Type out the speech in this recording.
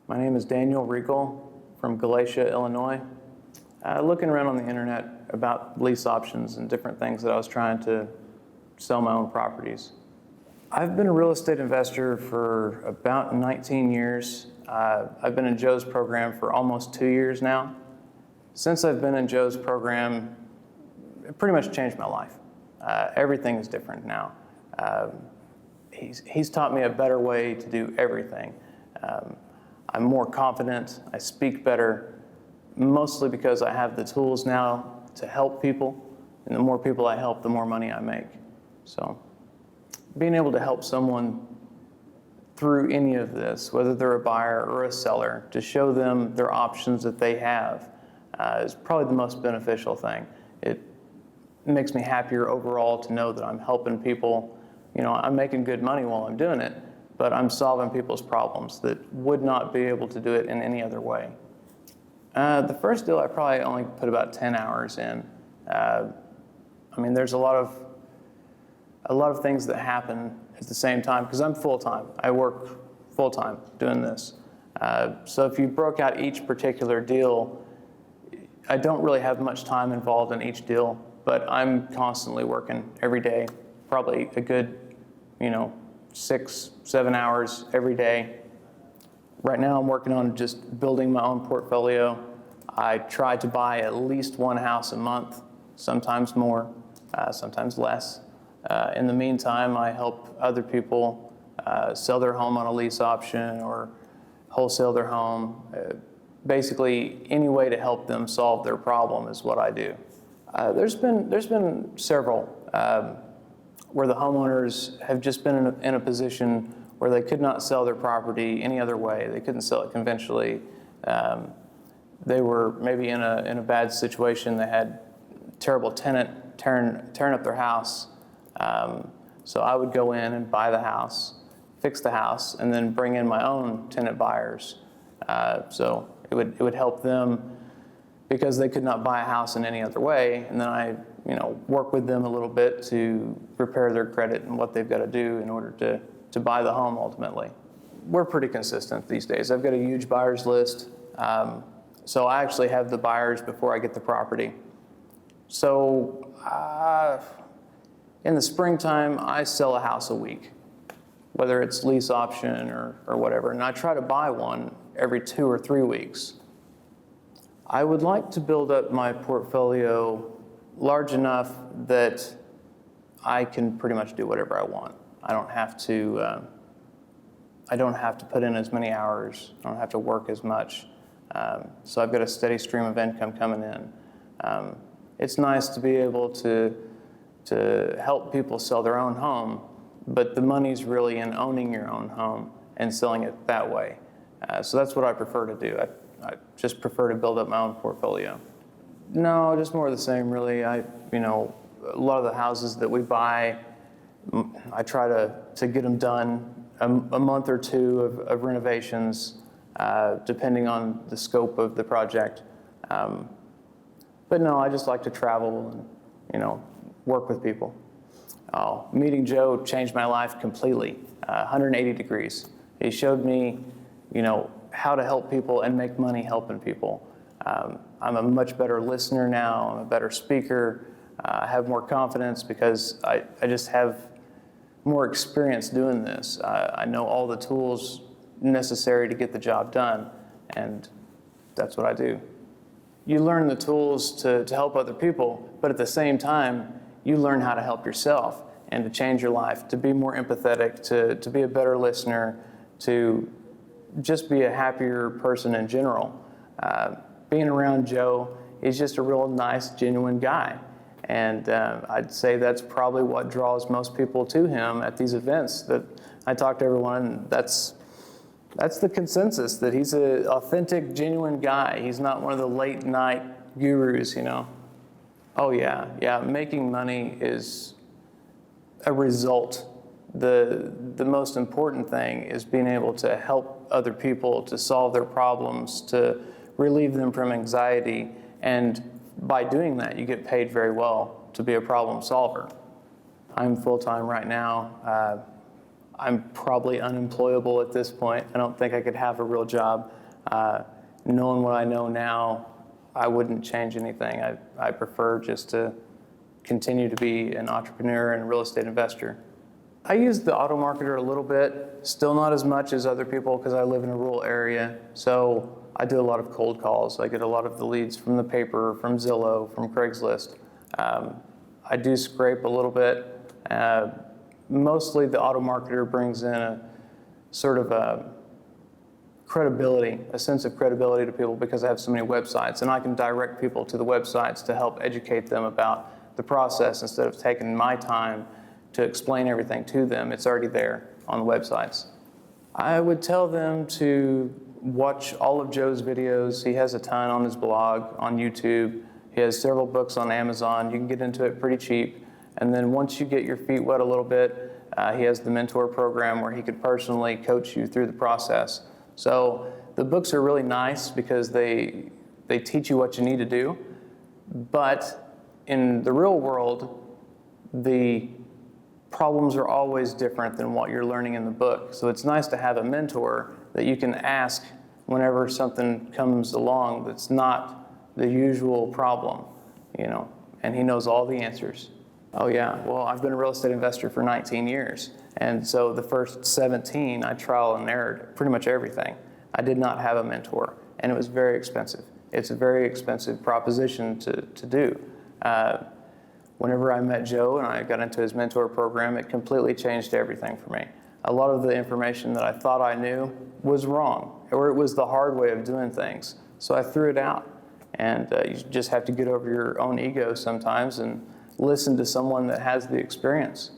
My name is Daniel Riegel from Galatia, Illinois. Looking around on the internet about lease options and different things that I was trying to sell my own properties. I've been a real estate investor for about 19 years. I've been in Joe's program for almost 2 years now. Since I've been in Joe's program, it pretty much changed my life. Everything is different now. He's taught me a better way to do everything. I'm more confident, I speak better, mostly because I have the tools now to help people, and the more people I help, the more money I make. So being able to help someone through any of this, whether they're a buyer or a seller, to show them their options that they have is probably the most beneficial thing. It makes me happier overall to know that I'm helping people. You know, I'm making good money while I'm doing it, but I'm solving people's problems that would not be able to do it in any other way. The first deal I probably only put about 10 hours in. There's a lot of things that happen at the same time because I'm full-time. I work full-time doing this. So if you broke out each particular deal, I don't really have much time involved in each deal, but I'm constantly working every day, probably a good, 6-7 hours every day. Right now I'm working on just building my own portfolio. I try to buy at least one house a month, sometimes more, sometimes less. In the meantime, I help other people sell their home on a lease option or wholesale their home. Basically, any way to help them solve their problem is what I do. There's been several where the homeowners have just been in a position where they could not sell their property any other way. They couldn't sell it conventionally. They were maybe in a bad situation. They had a terrible tenant tearing up their house. So I would go in and buy the house, fix the house, and then bring in my own tenant buyers. So it would help them because they could not buy a house in any other way. And then I work with them a little bit to prepare their credit and what they've got to do in order to buy the home ultimately. We're pretty consistent these days. I've got a huge buyers list. So I actually have the buyers before I get the property. So in the springtime, I sell a house a week, whether it's lease option or whatever. And I try to buy one every 2 or 3 weeks. I would like to build up my portfolio large enough that I can pretty much do whatever I want. I don't have to put in as many hours. I don't have to work as much. So I've got a steady stream of income coming in. It's nice to be able to help people sell their own home, but the money's really in owning your own home and selling it that way. So that's what I prefer to do. I just prefer to build up my own portfolio. No, just more of the same, really. A lot of the houses that we buy, I try to get them done a month or two of renovations, depending on the scope of the project. But no, I just like to travel and, work with people. Meeting Joe changed my life completely, 180 degrees. He showed me, how to help people and make money helping people. I'm a much better listener now. I'm a better speaker. I have more confidence because I just have more experience doing this. I know all the tools necessary to get the job done, and that's what I do. You learn the tools to help other people, but at the same time, you learn how to help yourself and to change your life, to be more empathetic, to be a better listener, to just be a happier person in general. Being around Joe, he's just a real nice, genuine guy. And I'd say that's probably what draws most people to him at these events. That I talk to everyone, that's the consensus, that he's an authentic, genuine guy. He's not one of the late night gurus, Oh yeah, making money is a result. The most important thing is being able to help other people, to solve their problems, to relieve them from anxiety. And by doing that, you get paid very well to be a problem solver. I'm full-time right now. I'm probably unemployable at this point. I don't think I could have a real job. Knowing what I know now, I wouldn't change anything. I prefer just to continue to be an entrepreneur and a real estate investor. I use the Automarketer a little bit, still not as much as other people because I live in a rural area. So I do a lot of cold calls. I get a lot of the leads from the paper, from Zillow, from Craigslist. I do scrape a little bit. Mostly the Automarketer brings in a sort of a credibility, a sense of credibility to people because I have so many websites, and I can direct people to the websites to help educate them about the process instead of taking my time to explain everything to them. It's already there on the websites. I would tell them to watch all of Joe's videos. He has a ton on his blog, on YouTube. He has several books on Amazon. You can get into it pretty cheap. And then once you get your feet wet a little bit, he has the mentor program where he could personally coach you through the process. So the books are really nice because they teach you what you need to do. But in the real world, the problems are always different than what you're learning in the book. So it's nice to have a mentor that you can ask whenever something comes along that's not the usual problem, and he knows all the answers. Oh yeah, well, I've been a real estate investor for 19 years. And so the first 17, I trial and errored pretty much everything. I did not have a mentor, and it was very expensive. It's a very expensive proposition to do. Whenever I met Joe and I got into his mentor program, it completely changed everything for me. A lot of the information that I thought I knew was wrong, or it was the hard way of doing things. So I threw it out. And you just have to get over your own ego sometimes and listen to someone that has the experience.